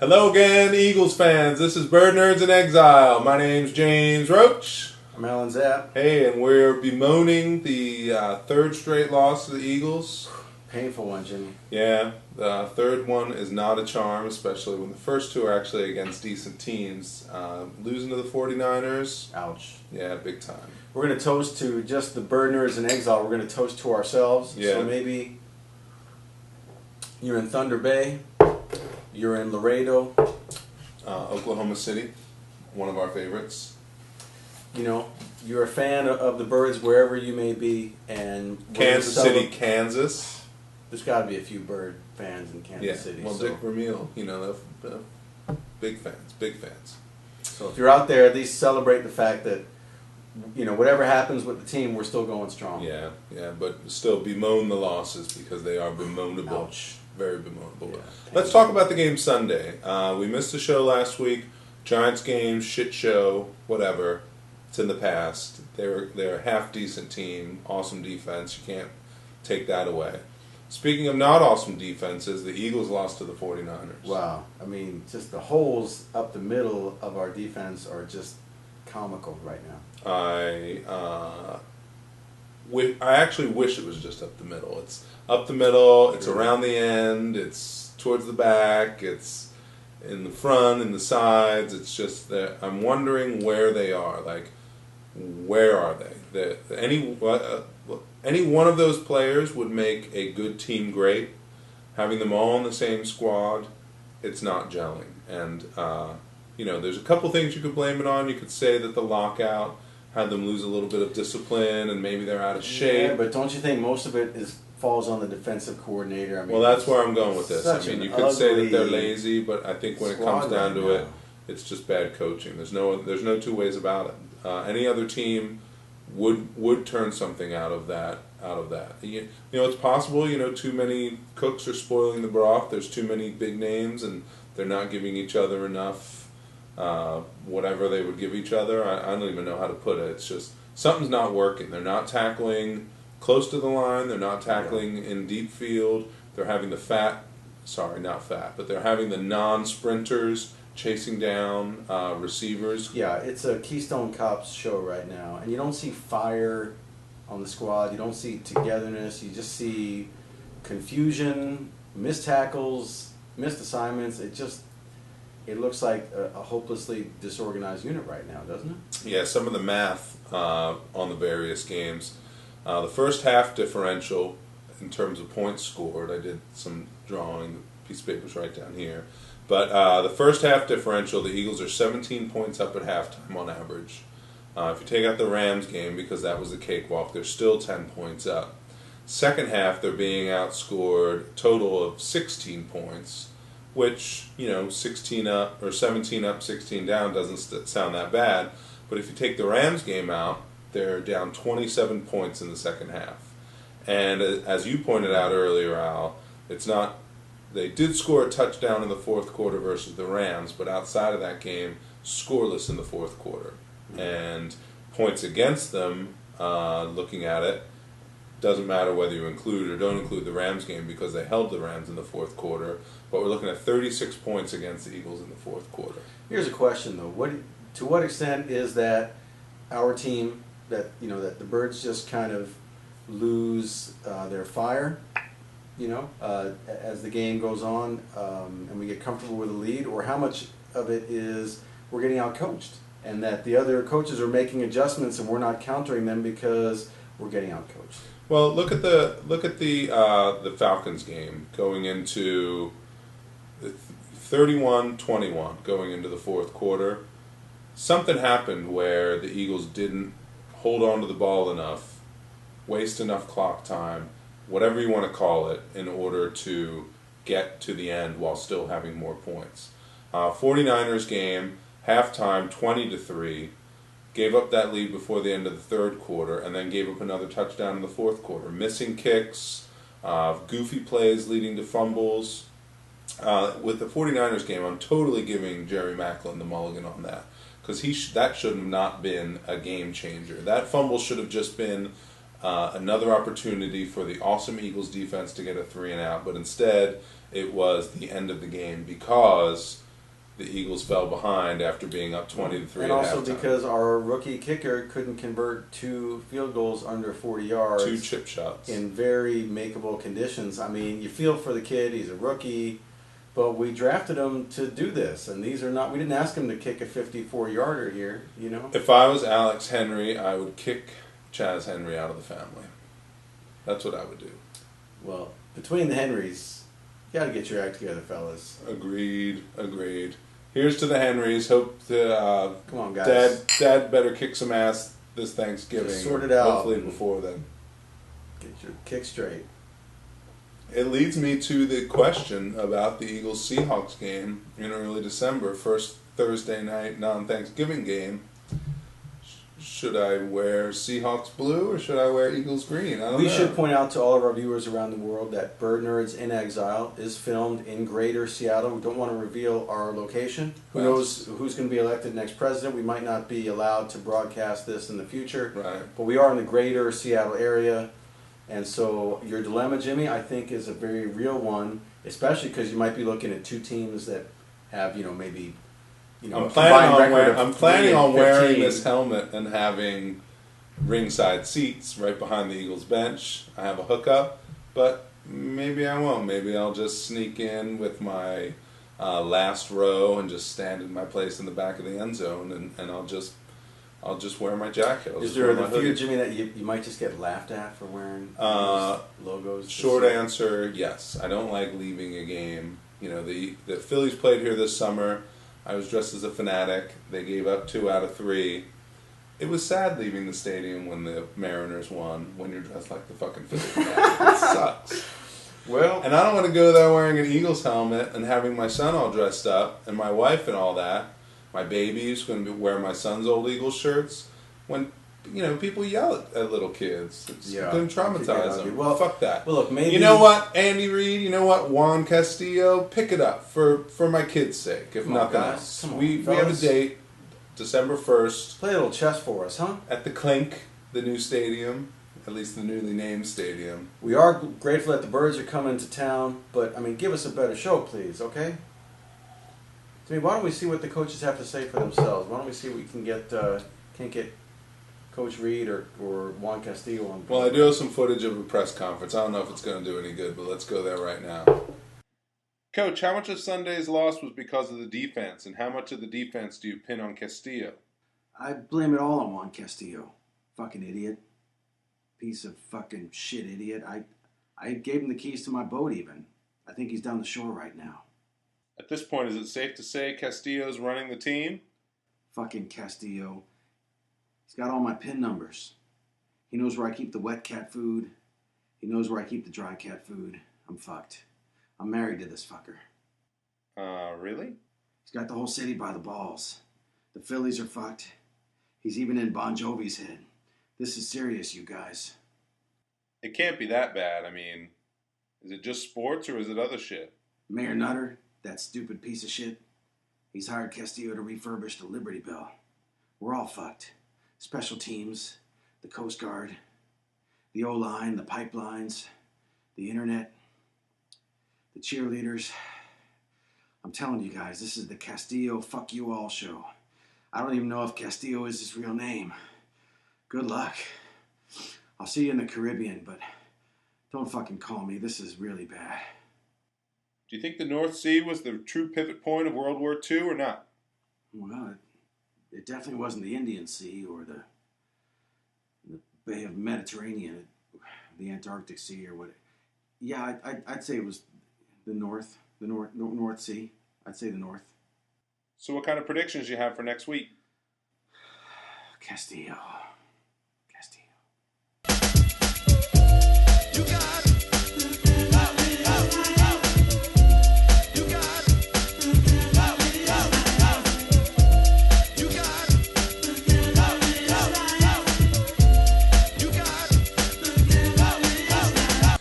Hello again, Eagles fans. This is Bird Nerds in Exile. My name's James Roach. I'm Alan Zapp. Hey, and we're bemoaning the third straight loss to the Eagles. Painful one, Jimmy. Yeah, the third one is not a charm, especially when the first two are actually against decent teams. Losing to the 49ers. Ouch. Yeah, big time. We're going to toast to just the Bird Nerds in Exile. We're going to toast to ourselves. Yeah. So maybe you're in Thunder Bay. You're in Laredo. Oklahoma City, one of our favorites. You know, you're a fan of the Birds wherever you may be. And Kansas City, Kansas. There's got to be a few Bird fans in Kansas City. Well, so. Dick Vermeil, big fans. So if you're out there, at least celebrate the fact that, whatever happens with the team, we're still going strong. Yeah, but still bemoan the losses because they are bemoanable. Ouch. Very bemoanable. Yeah, Let's talk about the game Sunday. We missed the show last week. Giants game, shit show, whatever. It's in the past. They're a half decent team, awesome defense. You can't take that away. Speaking of not awesome defenses, the Eagles lost to the 49ers. Wow. I mean, just the holes up the middle of our defense are just comical right now. I actually wish it was just up the middle. It's up the middle, it's around the end, it's towards the back, it's in the front, in the sides. It's just that I'm wondering where they are. Like, where are they? Any one of those players would make a good team great. Having them all in the same squad, it's not gelling. And, there's a couple things you could blame it on. You could say that the lockout had them lose a little bit of discipline and maybe they're out of shape. Yeah, but don't you think most of it falls on the defensive coordinator? I mean, well, that's where I'm going with this. I mean, you could say that they're lazy, but I think when it comes down to it, it's just bad coaching. There's no two ways about it. Any other team would turn something out of that. It's possible. Too many cooks are spoiling the broth. There's too many big names, and they're not giving each other enough. Whatever they would give each other, I don't even know how to put it. It's just something's not working. They're not tackling close to the line. They're not tackling in deep field. They're having they're having the non-sprinters chasing down receivers. Yeah, it's a Keystone Cops show right now, and you don't see fire on the squad. You don't see togetherness. You just see confusion, missed tackles, missed assignments. It looks like a hopelessly disorganized unit right now, doesn't it? Yeah, some of the math on the various games. The first half differential in terms of points scored, I did some drawing, the piece of paper's right down here. But the first half differential, the Eagles are 17 points up at halftime on average. If you take out the Rams game, because that was the cakewalk, they're still 10 points up. Second half, they're being outscored a total of 16 points, which, 16 up or 17 up, 16 down doesn't sound that bad. But if you take the Rams game out, they're down 27 points in the second half. And as you pointed out earlier, Al, it's not. They did score a touchdown in the fourth quarter versus the Rams, but outside of that game, scoreless in the fourth quarter. And points against them, looking at it, doesn't matter whether you include or don't include the Rams game because they held the Rams in the fourth quarter. But we're looking at 36 points against the Eagles in the fourth quarter. Here's a question though: to what extent is that our team that the Birds just kind of lose their fire? As the game goes on and we get comfortable with the lead, or how much of it is we're getting out-coached and that the other coaches are making adjustments and we're not countering them because we're getting out-coached? Well, look at the Falcons game going into 31-21 going into the fourth quarter. Something happened where the Eagles didn't hold on to the ball enough, waste enough clock time, whatever you want to call it, in order to get to the end while still having more points. 49ers game, halftime 20-3, gave up that lead before the end of the third quarter, and then gave up another touchdown in the fourth quarter. Missing kicks, goofy plays leading to fumbles. With the 49ers game, I'm totally giving Jerry Maclin the mulligan on that, because that should have not been a game changer. That fumble should have just been another opportunity for the awesome Eagles defense to get a 3-and-out, but instead it was the end of the game because the Eagles fell behind after being up 20-3 and at also halftime. because our rookie kicker couldn't convert 2 field goals under 40 yards. 2 chip shots. In very makeable conditions. I mean, you feel for the kid, he's a rookie, but we drafted him to do this, and these are not, we didn't ask him to kick a 54-yarder here, you know? If I was Alex Henry, I would kick Chaz Henry out of the family. That's what I would do. Well, between the Henrys, you gotta get your act together, fellas. Agreed. Here's to the Henrys. Hope the Come on, guys. Dad better kick some ass this Thanksgiving. Just sort it out. Hopefully before then. Get your kick straight. It leads me to the question about the Eagles-Seahawks game in early December, first Thursday night non-Thanksgiving game. Should I wear Seahawks blue or should I wear Eagles green? I don't know. We should point out to all of our viewers around the world that Bird Nerds in Exile is filmed in Greater Seattle. We don't want to reveal our location. Who knows who's going to be elected next president? We might not be allowed to broadcast this in the future. Right. But we are in the Greater Seattle area. And so your dilemma, Jimmy, I think is a very real one, especially because you might be looking at 2 teams that have, maybe... I'm planning on wearing this helmet and having ringside seats right behind the Eagles bench. I have a hookup, but maybe I won't. Maybe I'll just sneak in with my last row and just stand in my place in the back of the end zone, and I'll just wear my jacket. Is there a fear, Jimmy, that you might just get laughed at for wearing logos? Short answer, yes. I don't like leaving a game. The Phillies played here this summer. I was dressed as a fanatic. They gave up 2 out of 3. It was sad leaving the stadium when the Mariners won, when you're dressed like the fucking Phillies fanatic. It sucks. Well, and I don't want to go there wearing an Eagles helmet and having my son all dressed up and my wife and all that. My baby's going to wear my son's old Eagles shirts. When people yell at little kids, it's going to traumatize them. Well, fuck that. Well, look, maybe you know what, Andy Reid. You know what, Juan Castillo. Pick it up for my kids' sake, if nothing else. We have a date, December 1st. Play a little chess for us, huh? At the Clink, the new stadium, at least the newly named stadium. We are grateful that the Birds are coming to town, but give us a better show, please, okay? Why don't we see what the coaches have to say for themselves? Why don't we see what we can get? Can't get Coach Reid or Juan Castillo on. Well, I do have some footage of a press conference. I don't know if it's going to do any good, but let's go there right now. Coach, how much of Sunday's loss was because of the defense, and how much of the defense do you pin on Castillo? I blame it all on Juan Castillo. Fucking idiot. Piece of fucking shit idiot. I gave him the keys to my boat even. I think he's down the shore right now. At this point, is it safe to say Castillo's running the team? Fucking Castillo. He's got all my PIN numbers. He knows where I keep the wet cat food. He knows where I keep the dry cat food. I'm fucked. I'm married to this fucker. Really? He's got the whole city by the balls. The Phillies are fucked. He's even in Bon Jovi's head. This is serious, you guys. It can't be that bad. Is it just sports or is it other shit? Mayor Nutter, that stupid piece of shit, he's hired Castillo to refurbish the Liberty Bell. We're all fucked. Special teams, the Coast Guard, the O-line, the pipelines, the internet, the cheerleaders. I'm telling you guys, this is the Castillo fuck you all show. I don't even know if Castillo is his real name. Good luck. I'll see you in the Caribbean, but don't fucking call me. This is really bad. Do you think the North Sea was the true pivot point of World War II or not? Well, it definitely wasn't the Indian Sea or the Bay of Mediterranean, the Antarctic Sea or what. Yeah, I'd say it was the North Sea. I'd say the North. So what kind of predictions do you have for next week? Castillo. You got it.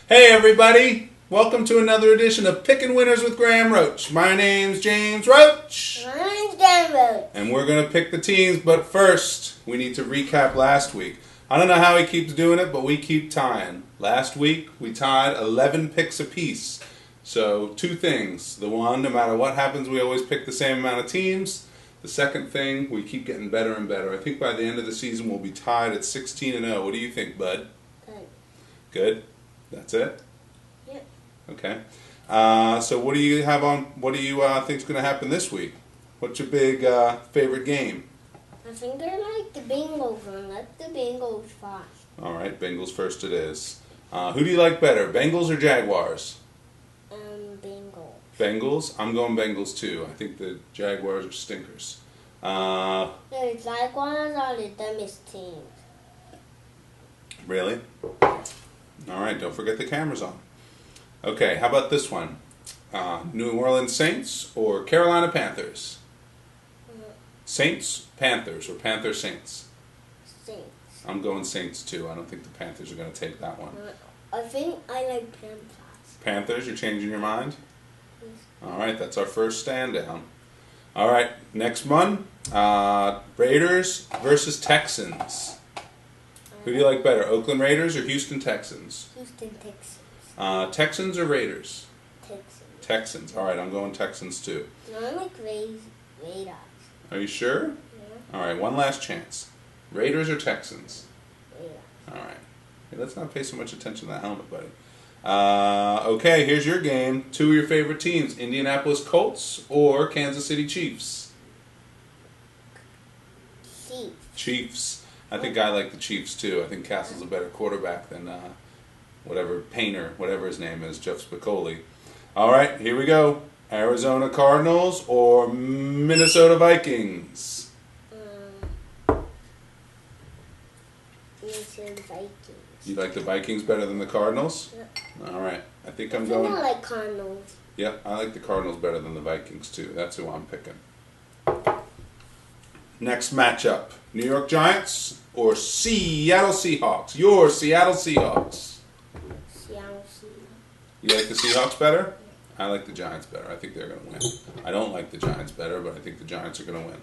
Hey everybody! Welcome to another edition of Pickin' Winners with Graham Roach. My name's James Roach. My name's Dan Roach. And we're going to pick the teams, but first we need to recap last week. I don't know how he keeps doing it, but we keep tying. Last week we tied 11 picks apiece. So, two things. The one, no matter what happens, we always pick the same amount of teams. The second thing, we keep getting better and better. I think by the end of the season, we'll be tied at 16-0. What do you think, bud? Good. Good? That's it? Yep. Okay. So what do you have on? What do you think's going to happen this week? What's your big favorite game? I think they're like the Bengals and let the Bengals first. All right, Bengals first it is. Who do you like better, Bengals or Jaguars? Bengals. Bengals? I'm going Bengals too. I think the Jaguars are stinkers. The Jaguars are the dumbest teams. Really? All right, don't forget the camera's on. Okay, how about this one? New Orleans Saints or Carolina Panthers? Saints, Panthers, or Panthers, Saints? Saints. I'm going Saints too. I don't think the Panthers are going to take that one. I think I like Panthers. Panthers, you're changing your mind? All right, that's our first stand down. All right, next one. Raiders versus Texans. Who do you like better, Oakland Raiders or Houston Texans? Houston Texans. Texans or Raiders? Texans. Texans. All right, I'm going Texans too. No, I like Raiders. Are you sure? Yeah. All right, one last chance. Raiders or Texans? Raiders. All right. Hey, let's not pay so much attention to that helmet, buddy. Okay, here's your game. Two of your favorite teams, Indianapolis Colts or Kansas City Chiefs? Chiefs. Chiefs. I think I like the Chiefs too. I think Castle's a better quarterback than Painter, whatever his name is, Jeff Spicoli. All right, here we go. Arizona Cardinals or Minnesota Vikings? Minnesota Vikings. You like the Vikings better than the Cardinals? Yeah. All right. I think I'm I going. don't like Cardinals. Yep, I like the Cardinals better than the Vikings too. That's who I'm picking. Next matchup: New York Giants or Seattle Seahawks? Your Seattle Seahawks. Seattle Seahawks. You like the Seahawks better? I like the Giants better. I think they're going to win. I don't like the Giants better, but I think the Giants are going to win.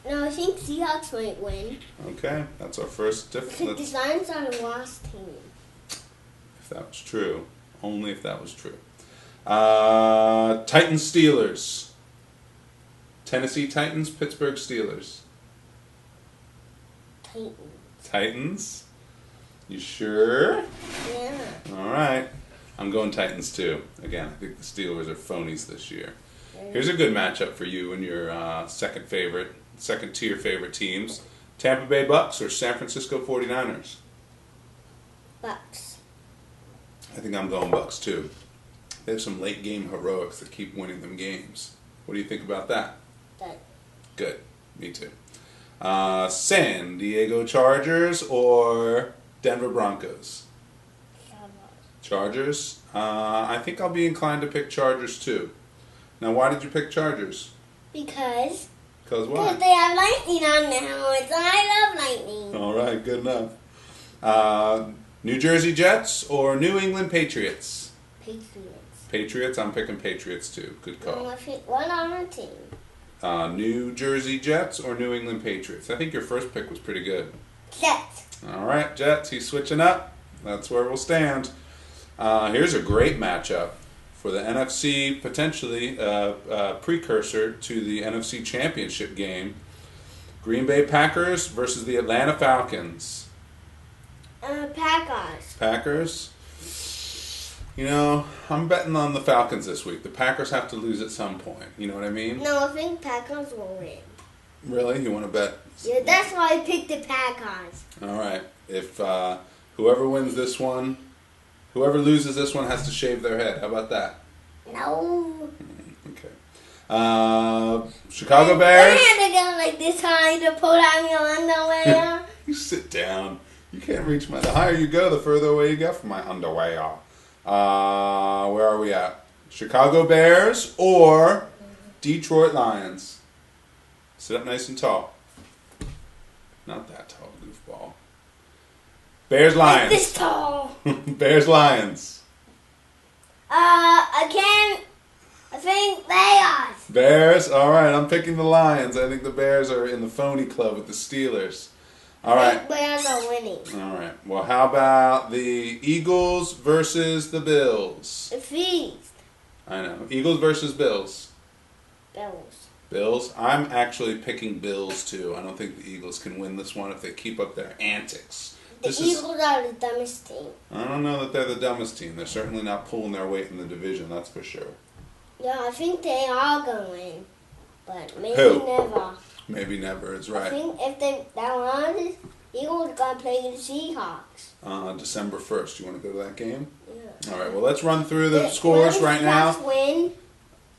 No, I think Seahawks might win. Okay, that's our first Because the difference. Giants are the worst team. If that was true, only if that was true. Titans Steelers. Tennessee Titans, Pittsburgh Steelers. Titans. Titans? You sure? Yeah. All right. I'm going Titans too. Again, I think the Steelers are phonies this year. Here's a good matchup for you and your second tier favorite teams. Tampa Bay Bucks or San Francisco 49ers? Bucks. I think I'm going Bucks too. They have some late game heroics that keep winning them games. What do you think about that? That. Good. Me too. San Diego Chargers or Denver Broncos? Chargers. I think I'll be inclined to pick Chargers too. Now, why did you pick Chargers? Because Because why? they have lightning on their helmets, and I love lightning. All right, good enough. New Jersey Jets or New England Patriots? Patriots. Patriots. I'm picking Patriots too. Good No, call. I pick one other team. New Jersey Jets or New England Patriots? I think your first pick was pretty good. Jets. All right, Jets. He's switching up. That's where we'll stand. Here's a great matchup for the NFC, potentially precursor to the NFC Championship game. Green Bay Packers versus the Atlanta Falcons. Packers. Packers. You know, I'm betting on the Falcons this week. The Packers have to lose at some point. You know what I mean? No, I think Packers will win. Really? You want to bet? Yeah, that's why I picked the Packers. All right. If whoever wins this one, whoever loses this one has to shave their head. How about that? No. Okay. Chicago Bears. I had to go like this high to pull out your underwear. You sit down. You can't reach my. The higher you go, the further away you get from my underwear. Where are we at? Chicago Bears or Detroit Lions? Sit up nice and tall. Not that tall, goofball. Bears Lions. This tall. Bears Lions. Again, I think Bears. Bears. All right, I'm picking the Lions. I think the Bears are in the phony club with the Steelers. All right. Bears are winning. All right. Well, how about the Eagles versus the Bills? The Feast. I know. Eagles versus Bills. Bills. Bills. I'm actually picking Bills too. I don't think the Eagles can win this one if they keep up their antics. The Eagles are the dumbest team. I don't know that they're the dumbest team. They're certainly not pulling their weight in the division, that's for sure. Yeah, I think they are going to win. But maybe Who? never. Maybe never, it's I right. think if they that one, Eagles are going to play the Seahawks. December 1st. You want to go to that game? Yeah. All right, well, let's run through the scores right now. Seahawks win.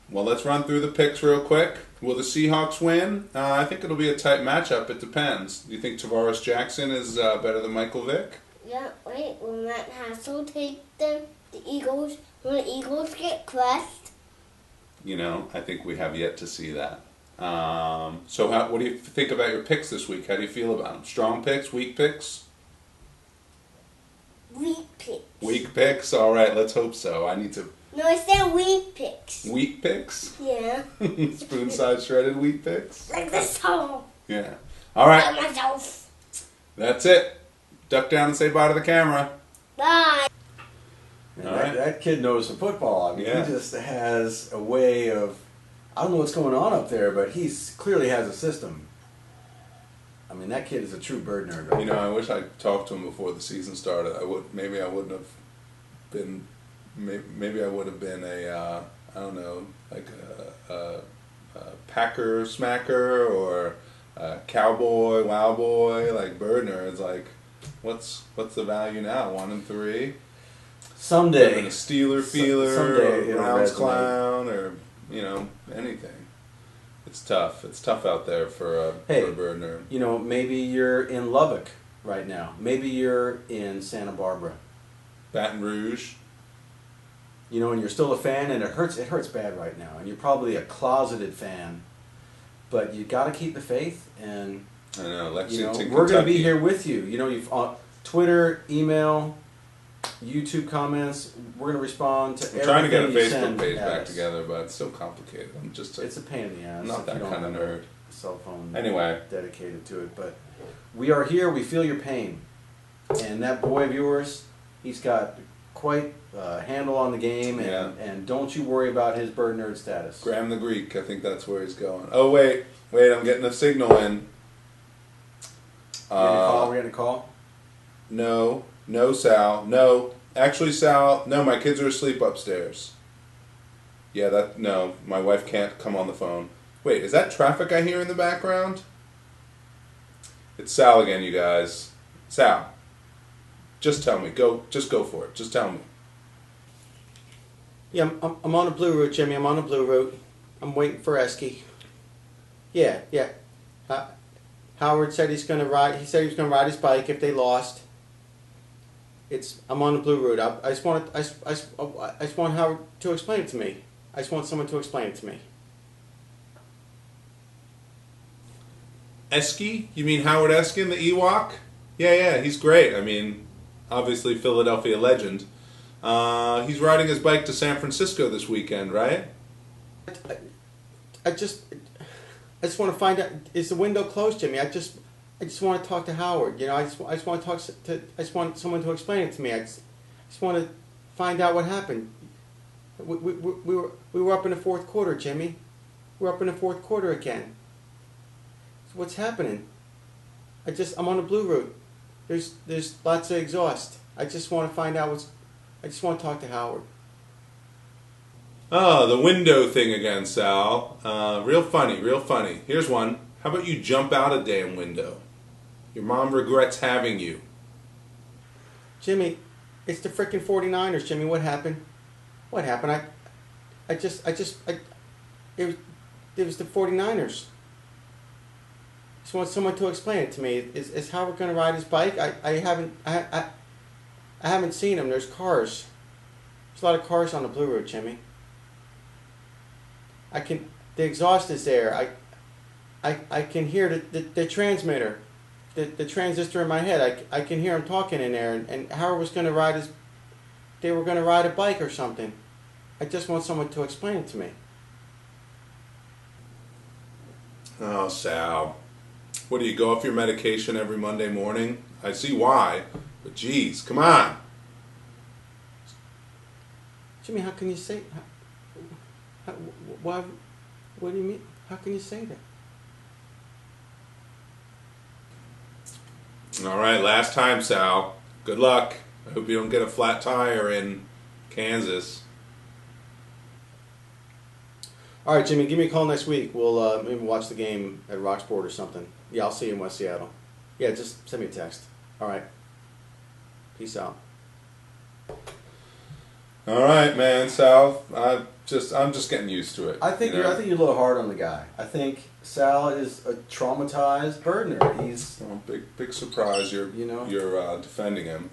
Well, let's run through the picks real quick. Will the Seahawks win? I think it'll be a tight matchup. It depends. Do you think Tavares Jackson is better than Michael Vick? Yeah, wait, will Matt Hassel take them? The Eagles? Will the Eagles get crushed? You know, I think we have yet to see that. So what do you think about your picks this week? How do you feel about them? Strong picks? Weak picks? Weak picks. Weak picks? All right, let's hope so. I need to... No, I said weak picks. Wheat picks? Yeah. Spoon-sized shredded wheat picks? Like this song. Yeah. All right. By myself. That's it. Duck down and say bye to the camera. Bye. And All right. that kid knows some football. I mean, Yeah. he just has a way of, I don't know what's going on up there, but he's clearly has a system. I mean, that kid is a true bird nerd. Right? You know, I wish I talked to him before the season started. Maybe I wouldn't have been. Maybe I would have been a I don't know, like a Packer smacker or a cowboy, wow boy, like bird nerds. Like, what's the value now? 1 and 3. Someday, Living a Steeler feeler, someday or it'll Browns resonate. clown, or anything. It's tough. It's tough out there for a bird nerd. You know, maybe you're in Lubbock right now. Maybe you're in Santa Barbara. Baton Rouge. You know, and you're still a fan, and it hurts bad right now. And you're probably a closeted fan, but you got to keep the faith. And I know, Lexington, you know, Kentucky. we're going to be here with you. You know, you've Twitter, email, YouTube comments. We're going to respond to everything. I'm trying to get a you Facebook send page at back us. together, but it's so complicated. It's a pain in the ass. I'm not if that you don't kind of have a nerd. Cell phone. Anyway. Dedicated to it, but we are here. We feel your pain, and that boy of yours, he's got quite a handle on the game, and don't you worry about his bird nerd status. Graham the Greek, I think that's where he's going. Oh wait, I'm getting a signal in. We're getting a call. No, Sal, no. Actually, Sal, no. My kids are asleep upstairs. Yeah, no. My wife can't come on the phone. Wait, is that traffic I hear in the background? It's Sal again, you guys. Sal, just tell me. Just go for it. Just tell me. Yeah, I'm on the blue route, Jimmy. I'm on the blue route. I'm waiting for Esky. Yeah. Howard said he's going to ride. He said he was going to ride his bike if they lost. I'm on the blue route. I just want Howard to explain it to me. I just want someone to explain it to me. Esky? You mean Howard Eskin, the Ewok? Yeah, he's great. I mean, obviously Philadelphia legend. He's riding his bike to San Francisco this weekend, right? I just want to find out. Is the window closed, Jimmy? I just want to talk to Howard. You know, I just want to talk to. I just want someone to explain it to me. I just want to find out what happened. We were up in the fourth quarter, Jimmy. We're up in the fourth quarter again. So what's happening? I'm on the blue route. There's lots of exhaust. I just want to find out I just want to talk to Howard. Oh, the window thing again, Sal. Real funny. Here's one. How about you jump out a damn window? Your mom regrets having you. Jimmy, it's the frickin' 49ers, Jimmy. What happened? What happened? It was the 49ers. Just want someone to explain it to me. Is Howard going to ride his bike? I haven't seen him. There's cars. There's a lot of cars on the blue road, Jimmy. The exhaust is there. I can hear the transmitter, the transistor in my head. I can hear him talking in there. And Howard was going to ride they were going to ride a bike or something. I just want someone to explain it to me. Oh, Sal. What, do you go off your medication every Monday morning? I see why, but geez, come on. Jimmy, how can you say... Why? What do you mean? How can you say that? All right, last time, Sal. Good luck. I hope you don't get a flat tire in Kansas. All right, Jimmy, give me a call next week. We'll maybe watch the game at Rocksport or something. Yeah, I'll see you in West Seattle. Yeah, just send me a text. All right. Peace out. All right, man, Sal. I'm just getting used to it. I think you know? I think you're a little hard on the guy. I think Sal is a traumatized burdener. He's Well, big surprise. You're defending him.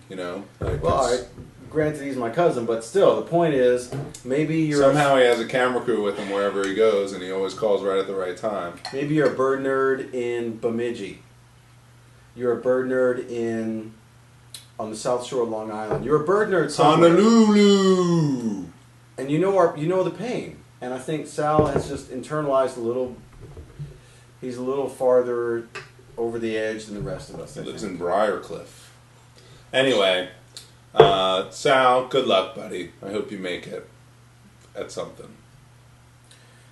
Like well, all it's- right. Granted, he's my cousin, but still, the point is, maybe you're somehow he has a camera crew with him wherever he goes, and he always calls right at the right time. maybe you're a bird nerd in Bemidji. You're a bird nerd on the South Shore of Long Island. You're a bird nerd somewhere, Honolulu. and you know the pain. And I think Sal has just internalized a little. He's a little farther over the edge than the rest of us. He I lives think. in Briarcliff. Anyway, Sal, good luck, buddy. I hope you make it at something.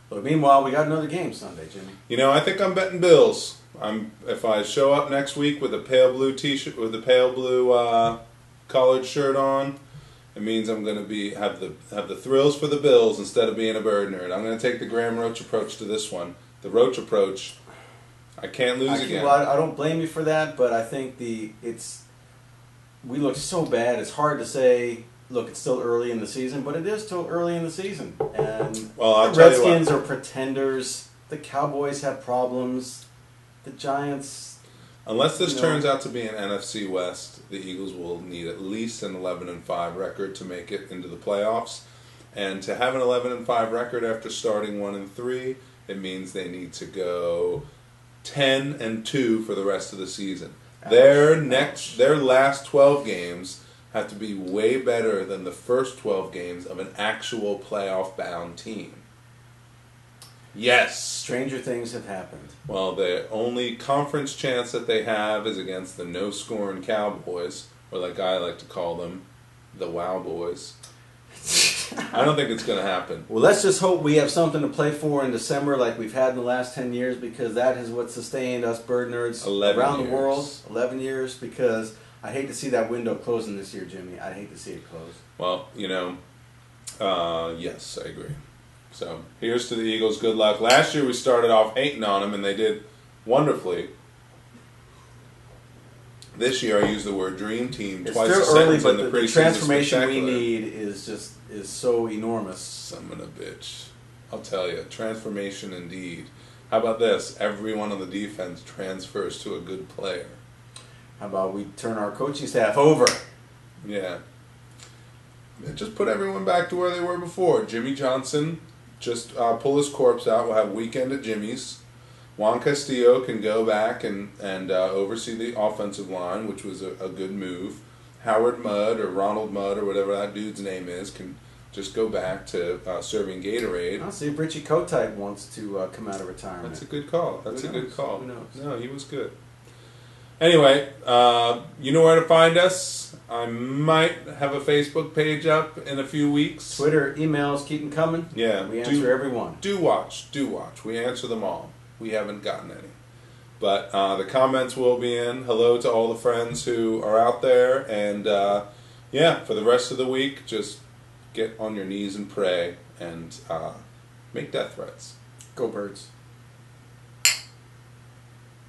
But meanwhile, we got another game Sunday, Jimmy. I think I'm betting Bills. If I show up next week with a pale blue T-shirt with a pale blue collared shirt on, it means I'm going to have the thrills for the Bills instead of being a bird nerd. I'm going to take the Graham Roach approach to this one. The Roach approach. I can't lose again. Well, I don't blame you for that, but I think we look so bad. It's hard to say. Look, it's still early in the season, but it is still early in the season, and I'll the tell you what. Redskins are pretenders. The Cowboys have problems. The Giants. Unless this turns out to be an NFC West, the Eagles will need at least an 11-5 record to make it into the playoffs. And to have an 11-5 record after starting 1-3, it means they need to go 10-2 for the rest of the season. Their last 12 games have to be way better than the first 12 games of an actual playoff-bound team. Yes. Stranger things have happened. Well, the only conference chance that they have is against the no-scoring Cowboys, or like I like to call them, the Wow Boys. I don't think it's going to happen. Well, let's just hope we have something to play for in December like we've had in the last 10 years, because that is what sustained us bird nerds 11 around years. the world. 11 years, because I hate to see that window closing this year, Jimmy. I hate to see it close. Well, yes, I agree. So, here's to the Eagles. Good luck. Last year we started off hating on them, and they did wonderfully. This year I used the word dream team It's twice a still early, sentence but in the the preseason transformation we spectacular. need is so enormous. Son of a bitch. I'll tell you, transformation indeed. How about this? Everyone on the defense transfers to a good player. How about we turn our coaching staff over? Yeah. Just put everyone back to where they were before. Jimmy Johnson, just pull his corpse out. We'll have weekend at Jimmy's. Juan Castillo can go back and oversee the offensive line, which was a good move. Howard Mudd or Ronald Mudd or whatever that dude's name is can just go back to serving Gatorade. I'll see if Richie Kotite wants to come out of retirement. That's a good call. That's Who a good knows? call. Who knows? No, he was good. Anyway, you know where to find us. I might have a Facebook page up in a few weeks. Twitter, emails, keep them coming. Yeah. We answer every one. Do watch. We answer them all. We haven't gotten any. But the comments will be in. Hello to all the friends who are out there. And for the rest of the week, just get on your knees and pray and make death threats. Go Birds.